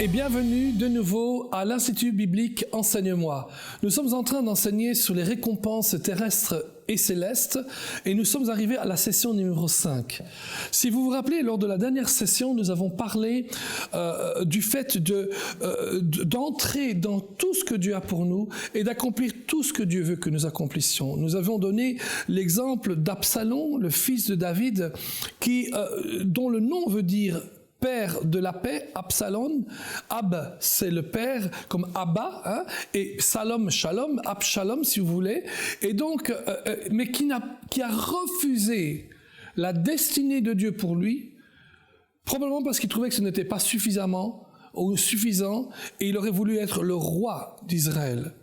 Et bienvenue de nouveau à l'Institut biblique Enseigne-moi. Nous sommes en train d'enseigner sur les récompenses terrestres et célestes et nous sommes arrivés à la session numéro 5. Si vous vous rappelez, lors de la dernière session, nous avons parlé du fait d'entrer dans tout ce que Dieu a pour nous et d'accomplir tout ce que Dieu veut que nous accomplissions. Nous avons donné l'exemple d'Absalom, le fils de David, dont le nom veut dire père de la paix, Absalom. Ab, c'est le père, comme Abba, hein, et Salom, Shalom, Abshalom, si vous voulez. Et donc, mais qui a refusé la destinée de Dieu pour lui, probablement parce qu'il trouvait que ce n'était pas suffisant, et il aurait voulu être le roi d'Israël.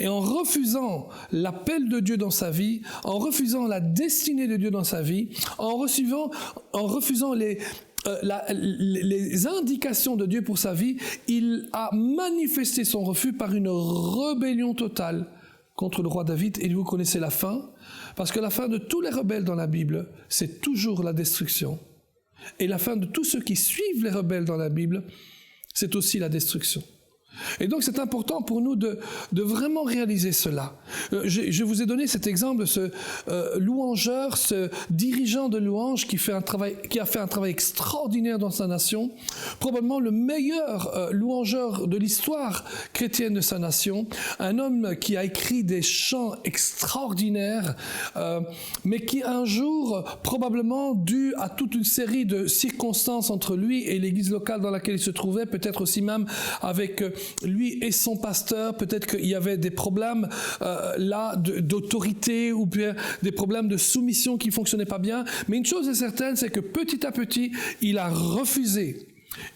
Et en refusant l'appel de Dieu dans sa vie, en refusant la destinée de Dieu dans sa vie, en refusant les indications de Dieu pour sa vie, il a manifesté son refus par une rébellion totale contre le roi David. Et vous connaissez la fin, parce que la fin de tous les rebelles dans la Bible, c'est toujours la destruction. Et la fin de tous ceux qui suivent les rebelles dans la Bible, c'est aussi la destruction. Et donc c'est important pour nous de vraiment réaliser cela. Je vous ai donné cet exemple de ce louangeur, ce dirigeant de louange qui a fait un travail extraordinaire dans sa nation, probablement le meilleur louangeur de l'histoire chrétienne de sa nation, un homme qui a écrit des chants extraordinaires, mais qui un jour, probablement dû à toute une série de circonstances entre lui et l'église locale dans laquelle il se trouvait, peut-être aussi même avec lui et son pasteur, peut-être qu'il y avait des problèmes d'autorité ou bien des problèmes de soumission qui ne fonctionnaient pas bien. Mais une chose est certaine, c'est que petit à petit, il a refusé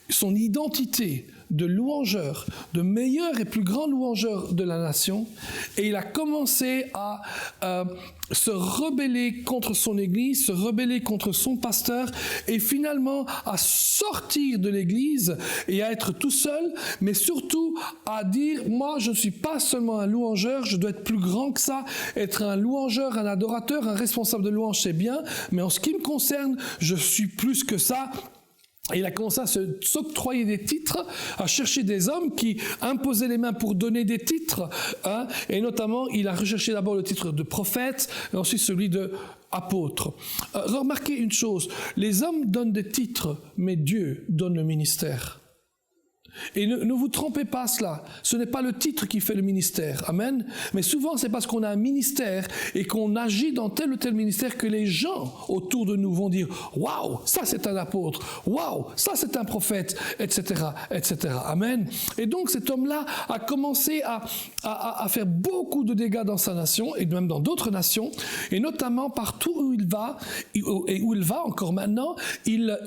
son identité de louangeur, de meilleur et plus grand louangeur de la nation, et il a commencé à se rebeller contre son église, se rebeller contre son pasteur, et finalement à sortir de l'église et à être tout seul, mais surtout à dire, moi je ne suis pas seulement un louangeur, je dois être plus grand que ça, être un louangeur, un adorateur, un responsable de louange, c'est bien, mais en ce qui me concerne, je suis plus que ça. Et il a commencé à s'octroyer des titres, à chercher des hommes qui imposaient les mains pour donner des titres, hein, et notamment il a recherché d'abord le titre de prophète et ensuite celui de apôtre. Remarquez une chose, les hommes donnent des titres, mais Dieu donne le ministère. Et ne vous trompez pas cela, ce n'est pas le titre qui fait le ministère, amen, mais souvent c'est parce qu'on a un ministère et qu'on agit dans tel ou tel ministère que les gens autour de nous vont dire « Waouh, ça c'est un apôtre, waouh, ça c'est un prophète, etc., etc. » Amen. Et donc cet homme-là a commencé à faire beaucoup de dégâts dans sa nation et même dans d'autres nations, et notamment partout où il va, et où il va encore maintenant, il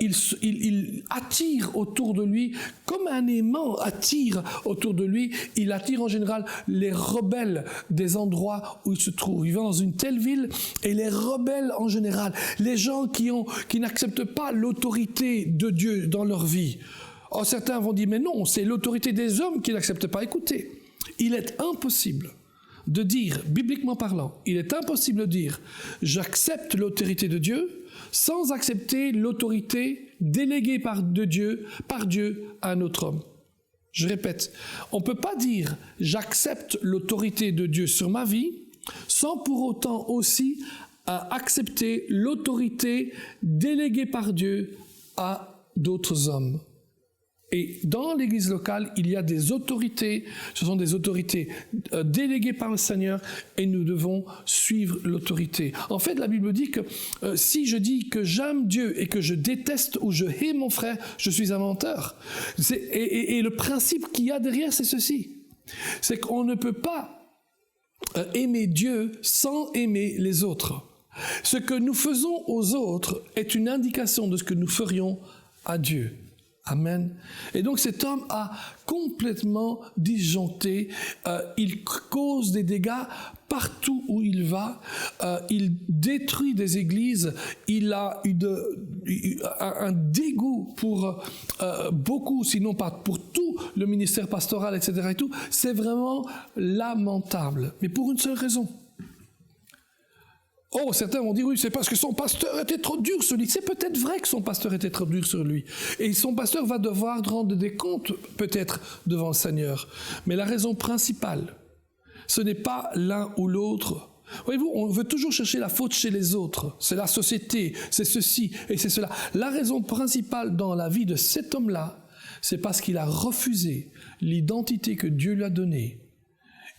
attire autour de lui comme un aimant attire autour de lui, il attire en général les rebelles des endroits où il se trouve. Il va dans une telle ville et les rebelles en général, les gens qui n'acceptent pas l'autorité de Dieu dans leur vie. Or, certains vont dire, mais non, c'est l'autorité des hommes qui n'acceptent pas. Écoutez, il est impossible de dire, bibliquement parlant, il est impossible de dire, j'accepte l'autorité de Dieu sans accepter l'autorité déléguée par Dieu à un autre homme. Je répète, on ne peut pas dire « j'accepte l'autorité de Dieu sur ma vie » sans pour autant aussi accepter l'autorité déléguée par Dieu à d'autres hommes. Et dans l'église locale, il y a des autorités, ce sont des autorités déléguées par le Seigneur et nous devons suivre l'autorité. En fait, la Bible dit que si je dis que j'aime Dieu et que je déteste ou je hais mon frère, je suis un menteur. Et le principe qu'il y a derrière, c'est ceci. C'est qu'on ne peut pas aimer Dieu sans aimer les autres. Ce que nous faisons aux autres est une indication de ce que nous ferions à Dieu. Amen. Et donc cet homme a complètement disjoncté, il cause des dégâts partout où il va, il détruit des églises, il a un dégoût pour beaucoup, sinon pas pour tout le ministère pastoral, etc. et tout. C'est vraiment lamentable, mais pour une seule raison. Oh, certains vont dire, oui, c'est parce que son pasteur était trop dur sur lui. C'est peut-être vrai que son pasteur était trop dur sur lui. Et son pasteur va devoir rendre des comptes, peut-être, devant le Seigneur. Mais la raison principale, ce n'est pas l'un ou l'autre. Voyez-vous, on veut toujours chercher la faute chez les autres. C'est la société, c'est ceci et c'est cela. La raison principale dans la vie de cet homme-là, c'est parce qu'il a refusé l'identité que Dieu lui a donnée.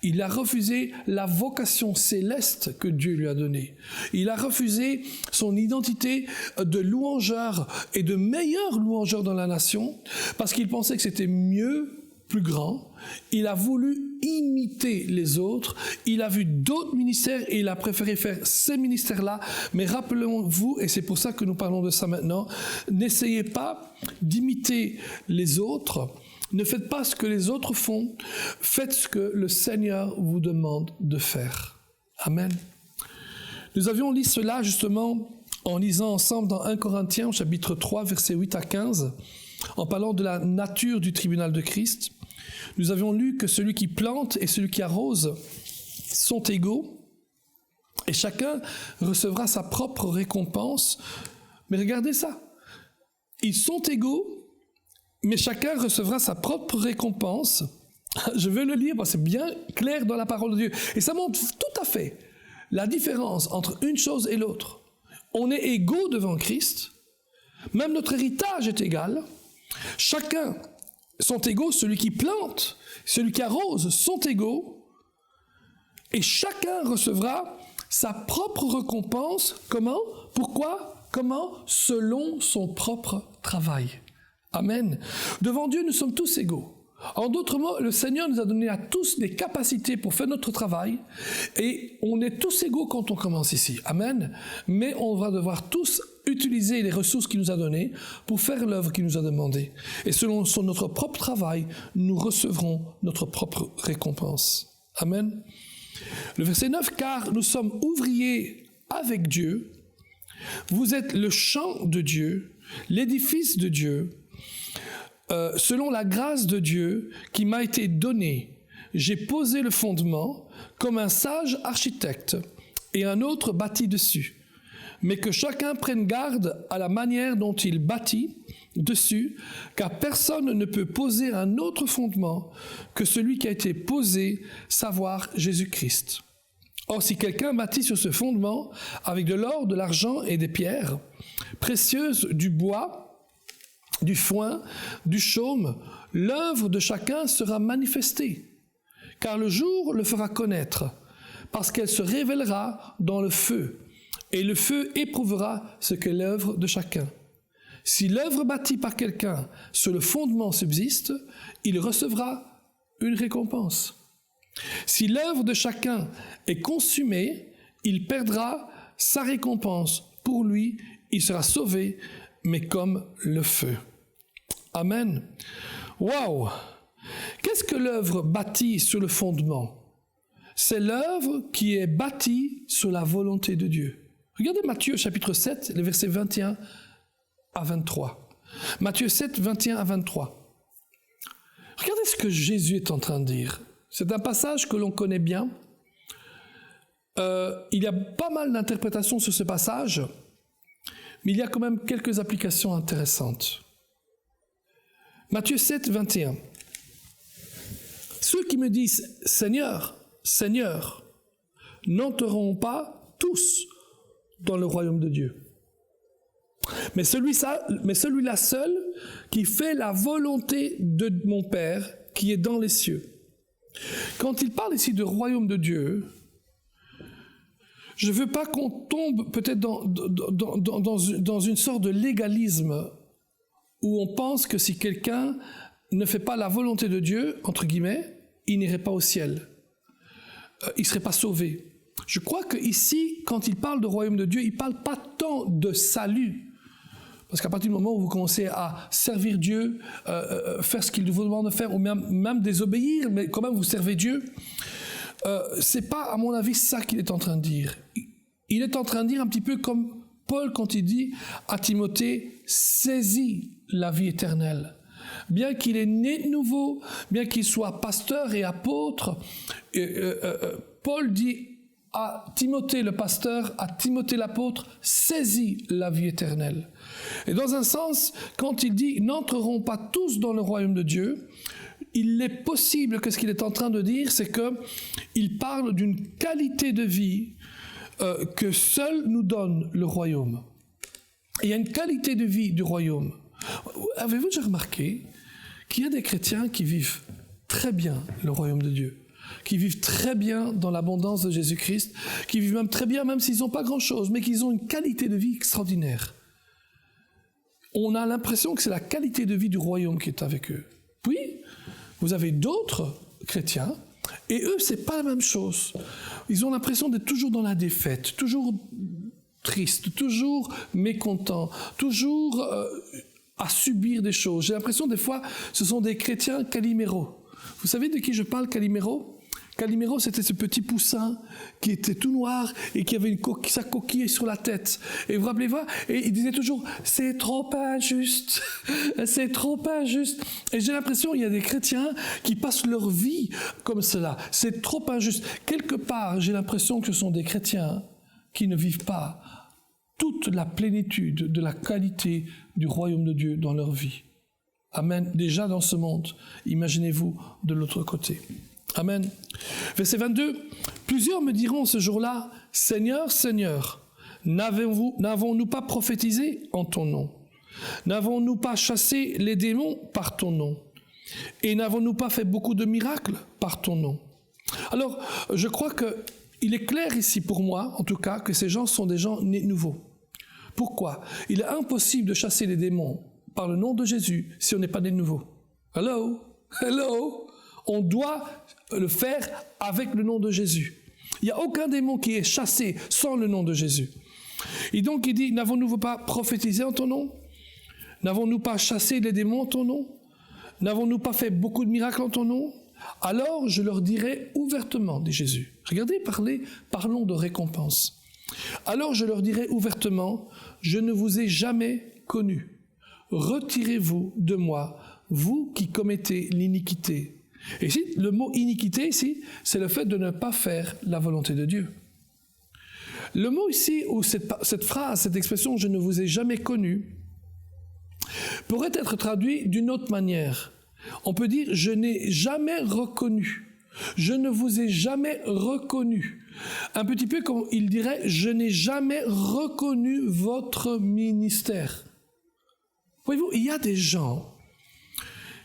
Il a refusé la vocation céleste que Dieu lui a donnée. Il a refusé son identité de louangeur et de meilleur louangeur dans la nation parce qu'il pensait que c'était mieux, plus grand. Il a voulu imiter les autres. Il a vu d'autres ministères et il a préféré faire ces ministères-là. Mais rappelons-vous, et c'est pour ça que nous parlons de ça maintenant, n'essayez pas d'imiter les autres. Ne faites pas ce que les autres font, faites ce que le Seigneur vous demande de faire. Amen. Nous avions lu cela justement en lisant ensemble dans 1 Corinthiens au chapitre 3, versets 8 à 15, en parlant de la nature du tribunal de Christ. Nous avions lu que celui qui plante et celui qui arrose sont égaux et chacun recevra sa propre récompense. Mais regardez ça, ils sont égaux, mais chacun recevra sa propre récompense. Je vais le lire parce que c'est bien clair dans la parole de Dieu. Et ça montre tout à fait la différence entre une chose et l'autre. On est égaux devant Christ. Même notre héritage est égal. Chacun sont égaux. Celui qui plante, celui qui arrose sont égaux. Et chacun recevra sa propre récompense. Comment? Pourquoi? Comment? Selon son propre travail. Amen. Devant Dieu, nous sommes tous égaux. En d'autres mots, le Seigneur nous a donné à tous des capacités pour faire notre travail et on est tous égaux quand on commence ici. Amen. Mais on va devoir tous utiliser les ressources qu'il nous a données pour faire l'œuvre qu'il nous a demandée. Et selon notre propre travail, nous recevrons notre propre récompense. Amen. Le verset 9, car nous sommes ouvriers avec Dieu. Vous êtes le champ de Dieu, l'édifice de Dieu. Selon la grâce de Dieu qui m'a été donnée, j'ai posé le fondement comme un sage architecte et un autre bâtit dessus. Mais que chacun prenne garde à la manière dont il bâtit dessus, car personne ne peut poser un autre fondement que celui qui a été posé, savoir Jésus-Christ. Or, si quelqu'un bâtit sur ce fondement avec de l'or, de l'argent et des pierres précieuses, du bois, du foin, du chaume, l'œuvre de chacun sera manifestée, car le jour le fera connaître, parce qu'elle se révélera dans le feu, et le feu éprouvera ce qu'est l'œuvre de chacun. Si l'œuvre bâtie par quelqu'un sur le fondement subsiste, il recevra une récompense. Si l'œuvre de chacun est consumée, il perdra sa récompense. Pour lui, il sera sauvé, mais comme le feu. Amen. Waouh! Qu'est-ce que l'œuvre bâtie sur le fondement? C'est l'œuvre qui est bâtie sur la volonté de Dieu. Regardez Matthieu chapitre 7, les versets 21 à 23. Matthieu 7, 21 à 23. Regardez ce que Jésus est en train de dire. C'est un passage que l'on connaît bien. Il y a pas mal d'interprétations sur ce passage, mais il y a quand même quelques applications intéressantes. Matthieu 7, 21. Ceux qui me disent « Seigneur, Seigneur » n'entreront pas tous dans le royaume de Dieu. Mais celui-là seul qui fait la volonté de mon Père qui est dans les cieux. Quand il parle ici de royaume de Dieu, je ne veux pas qu'on tombe peut-être dans une sorte de légalisme où on pense que si quelqu'un ne fait pas la volonté de Dieu, entre guillemets, il n'irait pas au ciel. Il ne serait pas sauvé. Je crois qu'ici, quand il parle de royaume de Dieu, il ne parle pas tant de salut. Parce qu'à partir du moment où vous commencez à servir Dieu, faire ce qu'il vous demande de faire, ou même désobéir, mais quand même vous servez Dieu, ce n'est pas, à mon avis, ça qu'il est en train de dire. Il est en train de dire un petit peu comme Paul quand il dit à Timothée, saisis la vie éternelle. Bien qu'il est né de nouveau, bien qu'il soit pasteur et apôtre, Paul dit, à Timothée le pasteur, à Timothée l'apôtre, saisis la vie éternelle. Et dans un sens, quand il dit « n'entreront pas tous dans le royaume de Dieu », il est possible que ce qu'il est en train de dire, c'est qu'il parle d'une qualité de vie que seul nous donne le royaume. Et il y a une qualité de vie du royaume. Avez-vous déjà remarqué qu'il y a des chrétiens qui vivent très bien le royaume de Dieu, qui vivent très bien dans l'abondance de Jésus-Christ, qui vivent même très bien, même s'ils n'ont pas grand-chose, mais qu'ils ont une qualité de vie extraordinaire. On a l'impression que c'est la qualité de vie du royaume qui est avec eux. Puis, vous avez d'autres chrétiens, et eux, c'est pas la même chose. Ils ont l'impression d'être toujours dans la défaite, toujours tristes, toujours mécontents, toujours à subir des choses. J'ai l'impression, des fois, ce sont des chrétiens Calimero. Vous savez de qui je parle, Calimero ? Calimero, c'était ce petit poussin qui était tout noir et qui avait sa coquille sur la tête. Et vous vous rappelez pas ? Et il disait toujours « c'est trop injuste, c'est trop injuste ». Et j'ai l'impression qu'il y a des chrétiens qui passent leur vie comme cela. C'est trop injuste. Quelque part, j'ai l'impression que ce sont des chrétiens qui ne vivent pas toute la plénitude de la qualité du royaume de Dieu dans leur vie. Amen. Déjà dans ce monde, imaginez-vous de l'autre côté. Amen. Verset 22. « Plusieurs me diront ce jour-là, « Seigneur, Seigneur, n'avons-nous pas prophétisé en ton nom? N'avons-nous pas chassé les démons par ton nom? Et n'avons-nous pas fait beaucoup de miracles par ton nom ?» Alors, je crois qu'il est clair ici pour moi, en tout cas, que ces gens sont des gens nés de nouveau. Pourquoi ? Il est impossible de chasser les démons par le nom de Jésus si on n'est pas né de nouveau. Hello? Hello? On doit le faire avec le nom de Jésus. Il n'y a aucun démon qui est chassé sans le nom de Jésus. Et donc il dit, n'avons-nous pas prophétisé en ton nom? N'avons-nous pas chassé les démons en ton nom? N'avons-nous pas fait beaucoup de miracles en ton nom? Alors je leur dirai ouvertement, dit Jésus. Regardez, parlons de récompense. Alors je leur dirai ouvertement, je ne vous ai jamais connus. Retirez-vous de moi, vous qui commettez l'iniquité. Et ici, le mot iniquité ici, c'est le fait de ne pas faire la volonté de Dieu. Le mot ici, ou cette phrase, cette expression, je ne vous ai jamais connu, pourrait être traduit d'une autre manière. On peut dire, je n'ai jamais reconnu. Je ne vous ai jamais reconnu. Un petit peu comme il dirait, je n'ai jamais reconnu votre ministère. Voyez-vous, il y a des gens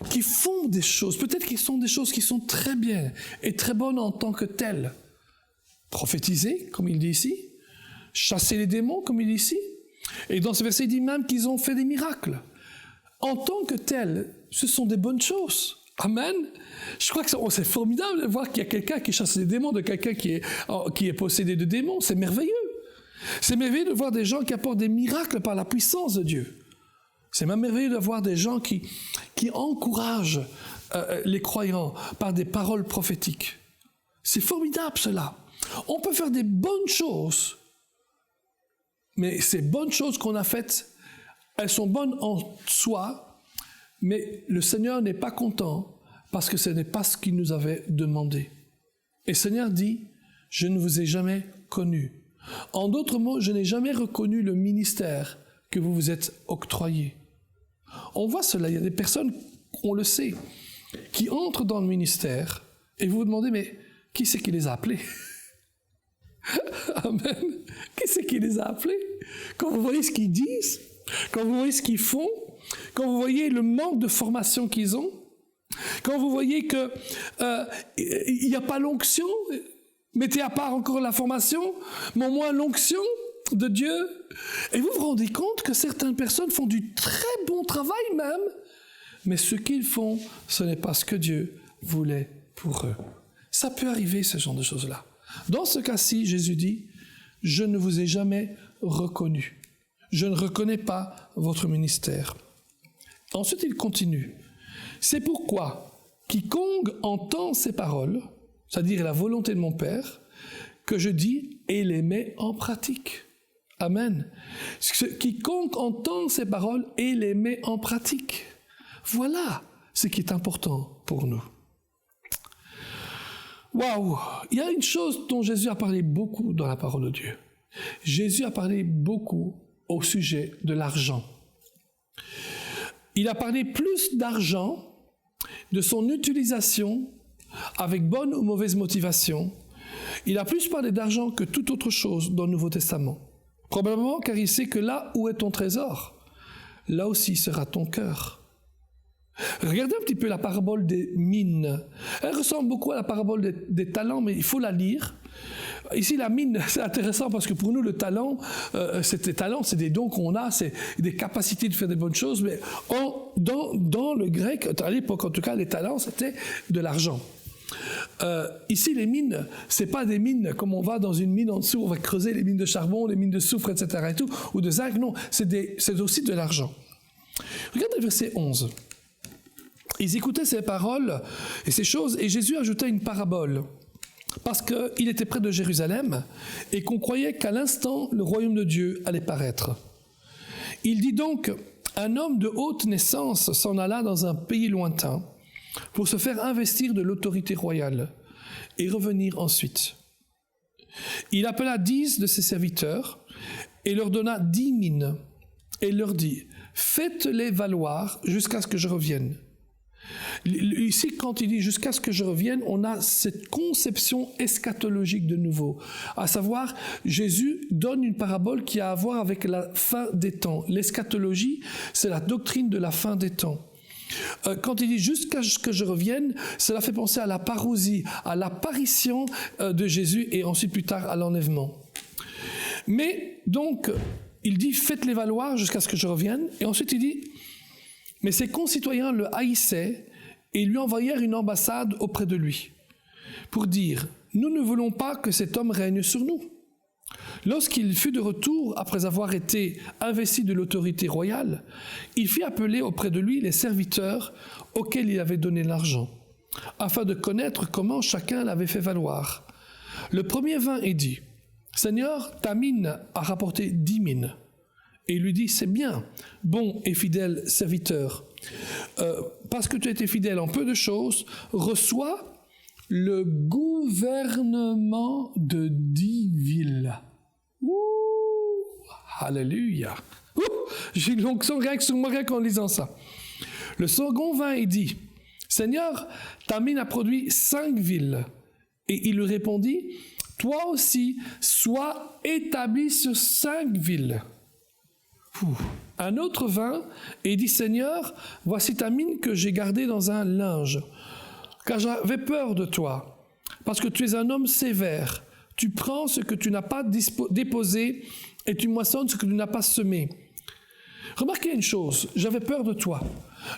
qui font des choses, peut-être qu'ils sont des choses qui sont très bien et très bonnes en tant que telles. Prophétiser, comme il dit ici, chasser les démons, comme il dit ici. Et dans ce verset, il dit même qu'ils ont fait des miracles. En tant que tels, ce sont des bonnes choses. Amen. Je crois que c'est formidable de voir qu'il y a quelqu'un qui chasse les démons de quelqu'un qui est possédé de démons. C'est merveilleux. C'est merveilleux de voir des gens qui apportent des miracles par la puissance de Dieu. C'est même merveilleux de voir des gens qui encouragent les croyants par des paroles prophétiques. C'est formidable cela. On peut faire des bonnes choses, mais ces bonnes choses qu'on a faites, elles sont bonnes en soi, mais le Seigneur n'est pas content parce que ce n'est pas ce qu'il nous avait demandé. Et le Seigneur dit, je ne vous ai jamais connu. En d'autres mots, je n'ai jamais reconnu le ministère que vous vous êtes octroyé. On voit cela, il y a des personnes, on le sait, qui entrent dans le ministère et vous vous demandez, mais qui c'est qui les a appelés? Amen. Qui c'est qui les a appelés? Quand vous voyez ce qu'ils disent, quand vous voyez ce qu'ils font, quand vous voyez le manque de formation qu'ils ont, quand vous voyez qu'il n'y a pas l'onction, mettez à part encore la formation, mais au moins l'onction de Dieu. Et vous vous rendez compte que certaines personnes font du très bon travail même, mais ce qu'ils font, ce n'est pas ce que Dieu voulait pour eux. Ça peut arriver, ce genre de choses-là. Dans ce cas-ci, Jésus dit, « Je ne vous ai jamais reconnu. Je ne reconnais pas votre ministère. » Ensuite, il continue. « C'est pourquoi, quiconque entend ces paroles, c'est-à-dire la volonté de mon Père, que je dis et les met en pratique. » Amen. Quiconque entend ces paroles et les met en pratique. Voilà ce qui est important pour nous. Waouh! Il y a une chose dont Jésus a parlé beaucoup dans la parole de Dieu. Jésus a parlé beaucoup au sujet de l'argent. Il a parlé plus d'argent, de son utilisation avec bonne ou mauvaise motivation. Il a plus parlé d'argent que toute autre chose dans le Nouveau Testament. Probablement car il sait que là où est ton trésor, là aussi sera ton cœur. Regardez un petit peu la parabole des mines. Elle ressemble beaucoup à la parabole des talents, mais il faut la lire. Ici, la mine, c'est intéressant parce que pour nous, le talent, c'est des talents, c'est des dons qu'on a, c'est des capacités de faire des bonnes choses, mais dans le grec, à l'époque en tout cas, les talents, c'était de l'argent. Ici, les mines, c'est pas des mines comme on va dans une mine en dessous, on va creuser les mines de charbon, les mines de soufre, etc. et tout, ou de zinc, non, c'est aussi de l'argent. Regardez le verset 11. Ils écoutaient ces paroles et ces choses, et Jésus ajoutait une parabole, parce qu'il était près de Jérusalem, et qu'on croyait qu'à l'instant, le royaume de Dieu allait paraître. Il dit donc, un homme de haute naissance s'en alla dans un pays lointain, pour se faire investir de l'autorité royale, et revenir ensuite. Il appela 10 de ses serviteurs, et leur donna 10 mines, et leur dit, faites-les valoir jusqu'à ce que je revienne. Ici, quand il dit « jusqu'à ce que je revienne », on a cette conception eschatologique de nouveau. À savoir, Jésus donne une parabole qui a à voir avec la fin des temps. L'eschatologie, c'est la doctrine de la fin des temps. Quand il dit « jusqu'à ce que je revienne », cela fait penser à la parousie, à l'apparition de Jésus et ensuite plus tard à l'enlèvement. Mais donc, il dit « faites-les valoir jusqu'à ce que je revienne », et ensuite il dit « mais ses concitoyens le haïssaient et lui envoyèrent une ambassade auprès de lui pour dire « Nous ne voulons pas que cet homme règne sur nous. » Lorsqu'il fut de retour, après avoir été investi de l'autorité royale, il fit appeler auprès de lui les serviteurs auxquels il avait donné l'argent, afin de connaître comment chacun l'avait fait valoir. Le premier vint et dit « Seigneur, ta mine a rapporté 10 mines. » Et il lui dit, c'est bien, bon et fidèle serviteur, parce que tu as été fidèle en peu de choses, reçois le gouvernement de 10 villes. Ouh, alléluia. Ouh, j'ai une onction rien que sur moi en lisant ça. Le second vint et dit, Seigneur, ta mine a produit 5 villes. Et il lui répondit, toi aussi, sois établi sur 5 villes. Un autre vint et dit, Seigneur, voici ta mine que j'ai gardée dans un linge, car j'avais peur de toi, parce que tu es un homme sévère. Tu prends ce que tu n'as pas déposé et tu moissonnes ce que tu n'as pas semé. Remarquez une chose, j'avais peur de toi.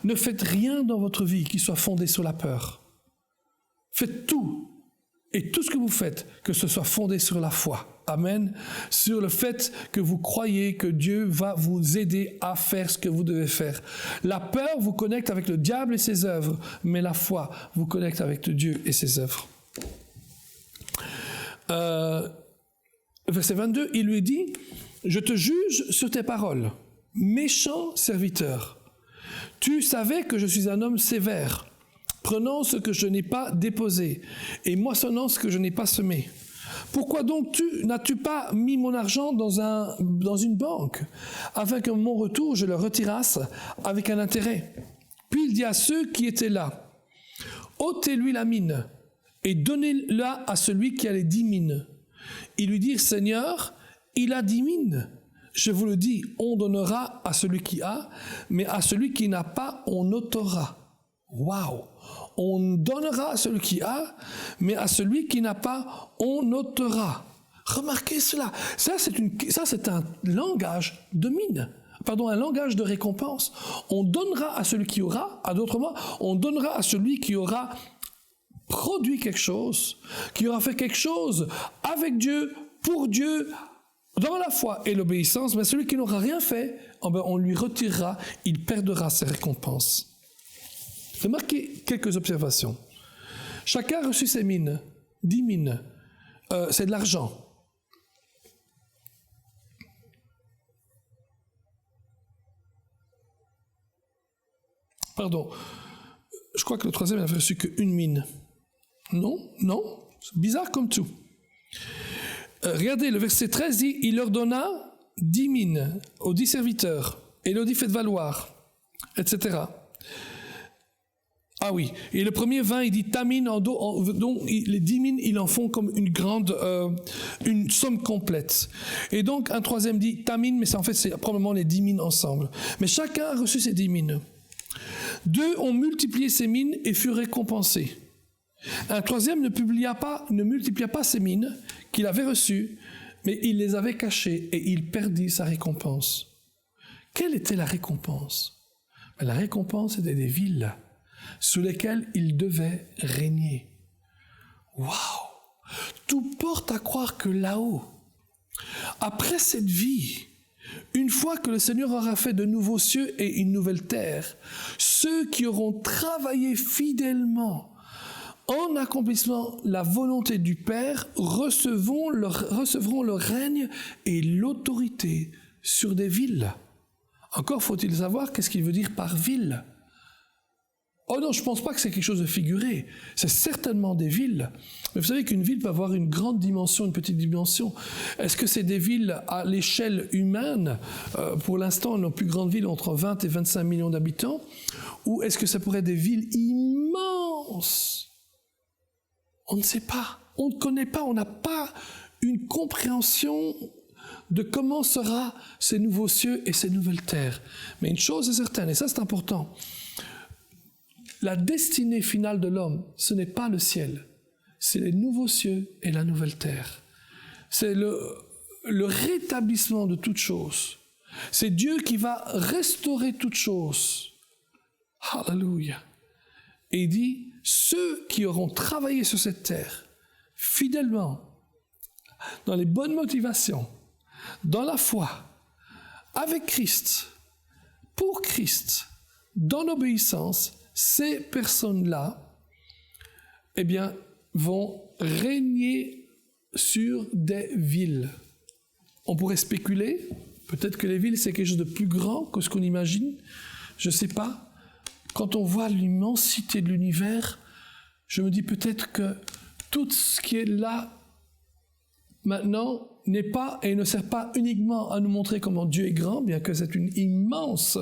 Ne faites rien dans votre vie qui soit fondé sur la peur. Faites tout, et tout ce que vous faites, que ce soit fondé sur la foi. Amen. Sur le fait que vous croyez que Dieu va vous aider à faire ce que vous devez faire. La peur vous connecte avec le diable et ses œuvres, mais la foi vous connecte avec Dieu et ses œuvres. Verset 22, il lui dit, « Je te juge sur tes paroles, méchant serviteur. Tu savais que je suis un homme sévère, prenant ce que je n'ai pas déposé et moissonnant ce que je n'ai pas semé. Pourquoi donc n'as-tu pas mis mon argent dans une banque, afin que mon retour je le retirasse avec un intérêt? » Puis il dit à ceux qui étaient là, « ôtez-lui la mine et donnez-la à celui qui a les 10 mines. » Ils lui dirent, « Seigneur, il a 10 mines. » Je vous le dis, on donnera à celui qui a, mais à celui qui n'a pas, on ôtera. Waouh! On donnera à celui qui a, mais à celui qui n'a pas, on ôtera. Remarquez cela. Ça, c'est un langage de mine. Pardon, un langage de récompense. On donnera à celui qui aura, à d'autres mots, on donnera à celui qui aura produit quelque chose, qui aura fait quelque chose avec Dieu, pour Dieu, dans la foi et l'obéissance, mais celui qui n'aura rien fait, on lui retirera, il perdra ses récompenses. Remarquez quelques observations. Chacun a reçu ses mines, 10 mines. C'est de l'argent. Pardon, je crois que le troisième n'avait reçu qu'une mine. Non, C'est bizarre comme tout. Regardez, le verset 13 dit, il leur donna 10 mines aux 10 serviteurs, et leur dit, faites valoir, etc. Ah oui, et le premier 20, il dit, ta mine, donc les 10 mines, ils en font comme une somme complète. Et donc, un troisième dit, ta mine, mais en fait, c'est probablement les 10 mines ensemble. Mais chacun a reçu ses 10 mines. 2 ont multiplié ces mines et furent récompensés. Un troisième ne multiplia pas ces mines qu'il avait reçues, mais il les avait cachées et il perdit sa récompense. Quelle était la récompense? La récompense était des villes sous lesquelles il devait régner. Waouh! Tout porte à croire que là-haut, après cette vie, une fois que le Seigneur aura fait de nouveaux cieux et une nouvelle terre, ceux qui auront travaillé fidèlement en accomplissant la volonté du Père recevront le règne et l'autorité sur des villes. Encore faut-il savoir qu'est-ce qu'il veut dire par ville. Oh non, je ne pense pas que c'est quelque chose de figuré. C'est certainement des villes. Mais vous savez qu'une ville peut avoir une grande dimension, une petite dimension. Est-ce que c'est des villes à l'échelle humaine? Pour l'instant, nos plus grandes villes ont entre 20 et 25 millions d'habitants. Ou est-ce que ça pourrait être des villes immenses? On ne sait pas. On ne connaît pas. On n'a pas une compréhension de comment sera ces nouveaux cieux et ces nouvelles terres. Mais une chose est certaine, et ça c'est important, la destinée finale de l'homme, ce n'est pas le ciel, c'est les nouveaux cieux et la nouvelle terre. C'est le rétablissement de toutes choses. C'est Dieu qui va restaurer toutes choses. Alléluia. Et il dit, ceux qui auront travaillé sur cette terre, fidèlement, dans les bonnes motivations, dans la foi, avec Christ, pour Christ, dans l'obéissance, ces personnes-là, eh bien, vont régner sur des villes. On pourrait spéculer, peut-être que les villes, c'est quelque chose de plus grand que ce qu'on imagine, je ne sais pas. Quand on voit l'immensité de l'univers, je me dis peut-être que tout ce qui est là, maintenant, n'est pas et ne sert pas uniquement à nous montrer comment Dieu est grand, bien que c'est une immense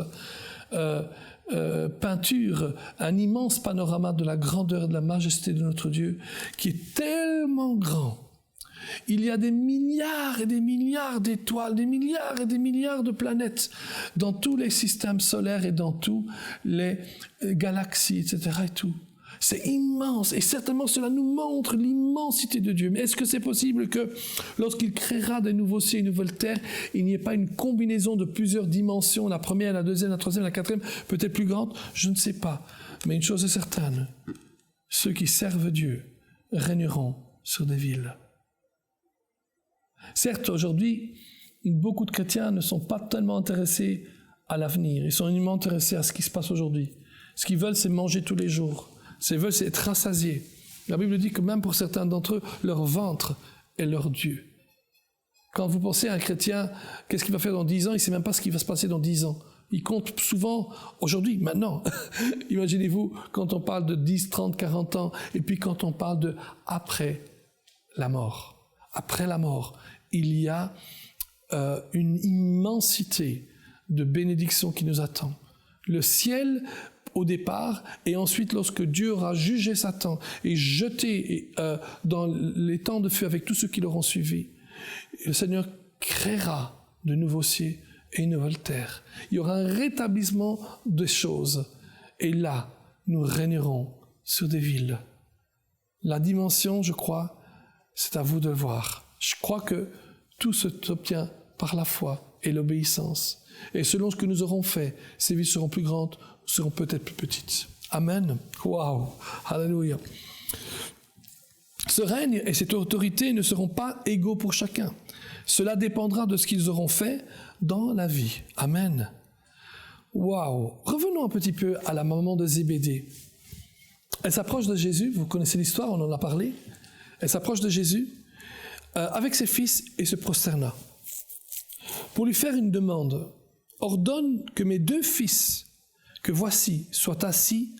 peinture, un immense panorama de la grandeur et de la majesté de notre Dieu, qui est tellement grand. Il y a des milliards et des milliards d'étoiles, des milliards et des milliards de planètes dans tous les systèmes solaires et dans tous les galaxies, etc. et tout. C'est immense et certainement cela nous montre l'immensité de Dieu. Mais est-ce que c'est possible que lorsqu'il créera des nouveaux cieux et une nouvelle terre, il n'y ait pas une combinaison de plusieurs dimensions, la première, la deuxième, la troisième, la quatrième, peut-être plus grande? Je ne sais pas. Mais une chose est certaine, ceux qui servent Dieu régneront sur des villes. Certes, aujourd'hui, beaucoup de chrétiens ne sont pas tellement intéressés à l'avenir. Ils sont uniquement intéressés à ce qui se passe aujourd'hui. Ce qu'ils veulent, c'est manger tous les jours. Ce qu'ils veulent, c'est être rassasiés. La Bible dit que même pour certains d'entre eux, leur ventre est leur Dieu. Quand vous pensez à un chrétien, qu'est-ce qu'il va faire dans 10 ans? Il ne sait même pas ce qui va se passer dans 10 ans. Il compte souvent, aujourd'hui, maintenant. Imaginez-vous, quand on parle de 10, 30, 40 ans, et puis quand on parle de après la mort. Après la mort, il y a une immensité de bénédictions qui nous attend. Le ciel au départ, et ensuite lorsque Dieu aura jugé Satan et jeté dans les temps de feu avec tous ceux qui l'auront suivi, le Seigneur créera de nouveaux cieux et une nouvelle terre. Il y aura un rétablissement des choses, et là, nous régnerons sur des villes. La dimension, je crois, c'est à vous de le voir. Je crois que tout s'obtient par la foi et l'obéissance. Et selon ce que nous aurons fait, ces villes seront plus grandes, seront peut-être plus petites. Amen. Waouh. Alléluia. Ce règne et cette autorité ne seront pas égaux pour chacun. Cela dépendra de ce qu'ils auront fait dans la vie. Amen. Waouh. Revenons un petit peu à la maman de Zébédée. Elle s'approche de Jésus, vous connaissez l'histoire, on en a parlé. Elle s'approche de Jésus avec ses fils et se prosterna. Pour lui faire une demande, ordonne que mes 2 fils, que voici, soient assis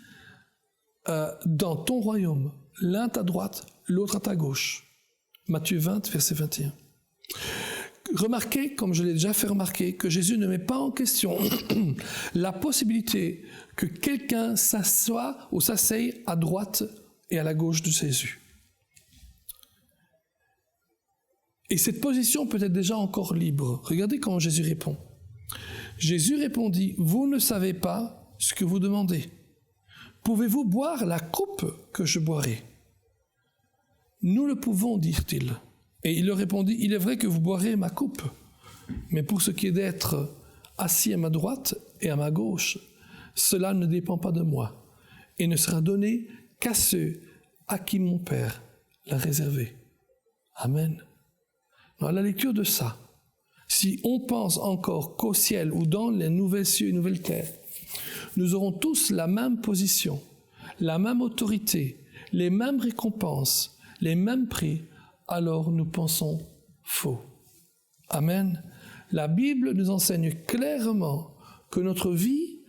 dans ton royaume, l'un à ta droite, l'autre à ta gauche. Matthieu 20, verset 21. Remarquez, comme je l'ai déjà fait remarquer, que Jésus ne met pas en question la possibilité que quelqu'un s'assoie ou s'asseye à droite et à la gauche de Jésus. Et cette position peut être déjà encore libre. Regardez comment Jésus répond. Jésus répondit, « Vous ne savez pas ce que vous demandez. Pouvez-vous boire la coupe que je boirai ?» « Nous le pouvons, dirent-ils. Et il leur répondit, « Il est vrai que vous boirez ma coupe, mais pour ce qui est d'être assis à ma droite et à ma gauche, cela ne dépend pas de moi, et ne sera donné qu'à ceux à qui mon Père l'a réservé. » Amen. Dans la lecture de ça, si on pense encore qu'au ciel ou dans les nouvelles cieux et nouvelles terres, nous aurons tous la même position, la même autorité, les mêmes récompenses, les mêmes prix, alors nous pensons faux. Amen. La Bible nous enseigne clairement que notre vie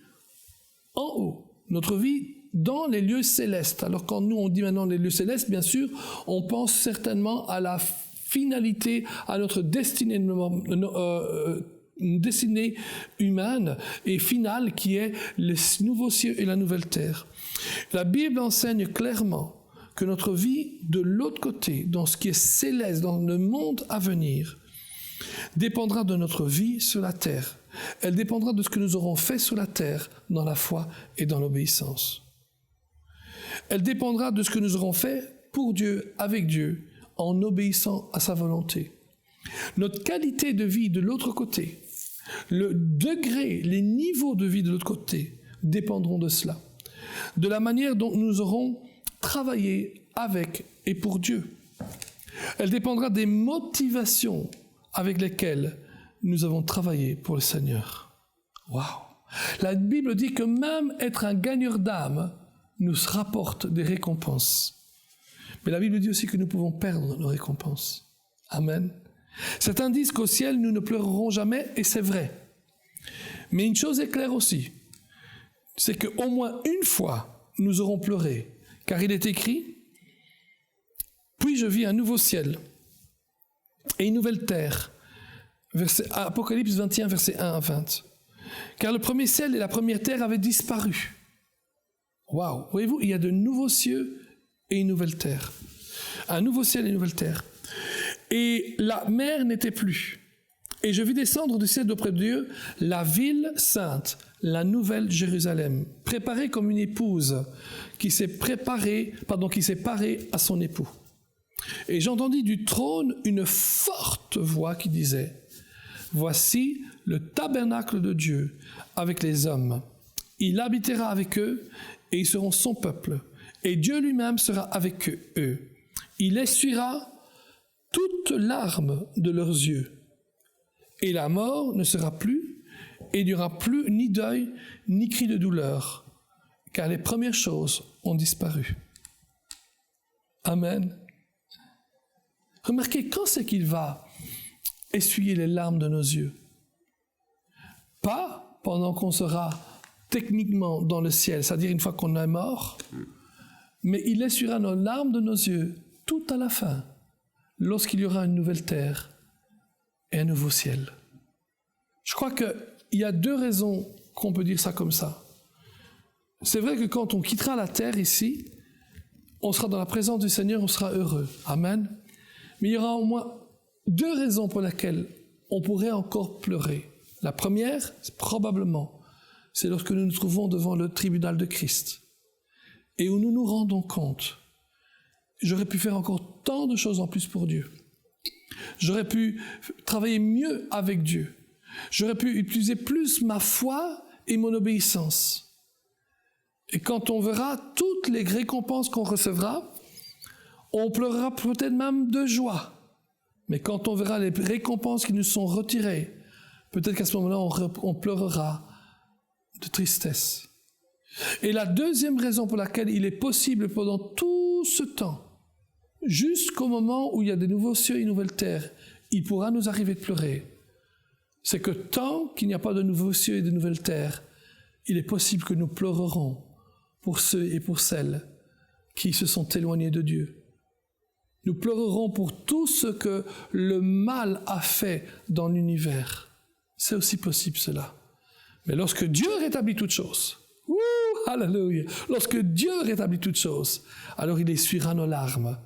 en haut, notre vie dans les lieux célestes, alors quand nous on dit maintenant les lieux célestes, bien sûr, on pense certainement à la finalité, à notre destinée, une destinée humaine et finale qui est les nouveaux cieux et la nouvelle terre. La Bible enseigne clairement que notre vie de l'autre côté, dans ce qui est céleste, dans le monde à venir, dépendra de notre vie sur la terre. Elle dépendra de ce que nous aurons fait sur la terre dans la foi et dans l'obéissance. Elle dépendra de ce que nous aurons fait pour Dieu, avec Dieu, en obéissant à sa volonté. Notre qualité de vie de l'autre côté, le degré, les niveaux de vie de l'autre côté dépendront de cela. De la manière dont nous aurons travaillé avec et pour Dieu. Elle dépendra des motivations avec lesquelles nous avons travaillé pour le Seigneur. Waouh! La Bible dit que même être un gagneur d'âme nous rapporte des récompenses. Mais la Bible dit aussi que nous pouvons perdre nos récompenses. Amen. Certains disent qu'au ciel, nous ne pleurerons jamais, et c'est vrai. Mais une chose est claire aussi, c'est qu'au moins une fois, nous aurons pleuré. Car il est écrit, « Puis je vis un nouveau ciel et une nouvelle terre. » Apocalypse 21, versets 1 à 20. « Car le premier ciel et la première terre avaient disparu. » Waouh! Voyez-vous, il y a de nouveaux cieux et une nouvelle terre. Un nouveau ciel et une nouvelle terre. Et la mer n'était plus. Et je vis descendre du ciel d'auprès de Dieu la ville sainte, la nouvelle Jérusalem, préparée comme une épouse qui s'est parée à son époux. Et j'entendis du trône une forte voix qui disait, « Voici le tabernacle de Dieu avec les hommes. Il habitera avec eux et ils seront son peuple. Et Dieu lui-même sera avec eux. Il essuiera toute larme de leurs yeux. Et la mort ne sera plus, et il n'y aura plus ni deuil, ni cri de douleur, car les premières choses ont disparu. » Amen. Remarquez, quand c'est qu'il va essuyer les larmes de nos yeux? Pas pendant qu'on sera techniquement dans le ciel, c'est-à-dire une fois qu'on est mort, mais il essuiera nos larmes de nos yeux tout à la fin, lorsqu'il y aura une nouvelle terre et un nouveau ciel. Je crois qu'il y a deux raisons qu'on peut dire ça comme ça. C'est vrai que quand on quittera la terre ici, on sera dans la présence du Seigneur, on sera heureux. Amen. Mais il y aura au moins deux raisons pour lesquelles on pourrait encore pleurer. La première, probablement, c'est lorsque nous nous trouvons devant le tribunal de Christ et où nous nous rendons compte, j'aurais pu faire encore tant de choses en plus pour Dieu. J'aurais pu travailler mieux avec Dieu. J'aurais pu utiliser plus ma foi et mon obéissance. Et quand on verra toutes les récompenses qu'on recevra, on pleurera peut-être même de joie. Mais quand on verra les récompenses qui nous sont retirées, peut-être qu'à ce moment-là, on pleurera de tristesse. Et la deuxième raison pour laquelle il est possible pendant tout ce temps, jusqu'au moment où il y a de nouveaux cieux et une nouvelle terre, il pourra nous arriver de pleurer, c'est que tant qu'il n'y a pas de nouveaux cieux et de nouvelles terres, il est possible que nous pleurerons pour ceux et pour celles qui se sont éloignés de Dieu. Nous pleurerons pour tout ce que le mal a fait dans l'univers. C'est aussi possible cela. Mais lorsque Dieu rétablit toutes choses, alléluia, lorsque Dieu rétablit toutes choses, alors il essuiera nos larmes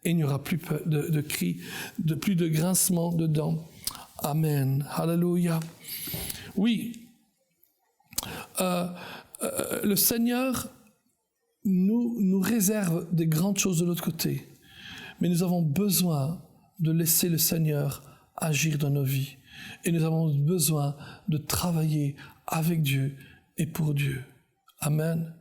et il n'y aura plus de cris, plus de grincements de dents. Amen. Alléluia. Oui, le Seigneur nous réserve des grandes choses de l'autre côté. Mais nous avons besoin de laisser le Seigneur agir dans nos vies. Et nous avons besoin de travailler avec Dieu et pour Dieu. Amen.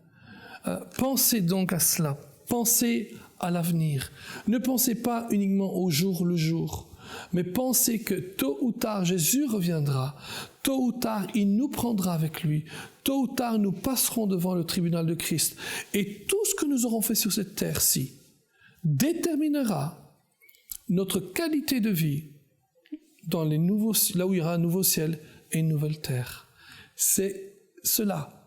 Pensez donc à cela. Pensez à l'avenir. Ne pensez pas uniquement au jour le jour, mais pensez que tôt ou tard, Jésus reviendra. Tôt ou tard, il nous prendra avec lui. Tôt ou tard, nous passerons devant le tribunal de Christ. Et tout ce que nous aurons fait sur cette terre-ci déterminera notre qualité de vie dans là où il y aura un nouveau ciel et une nouvelle terre. C'est cela,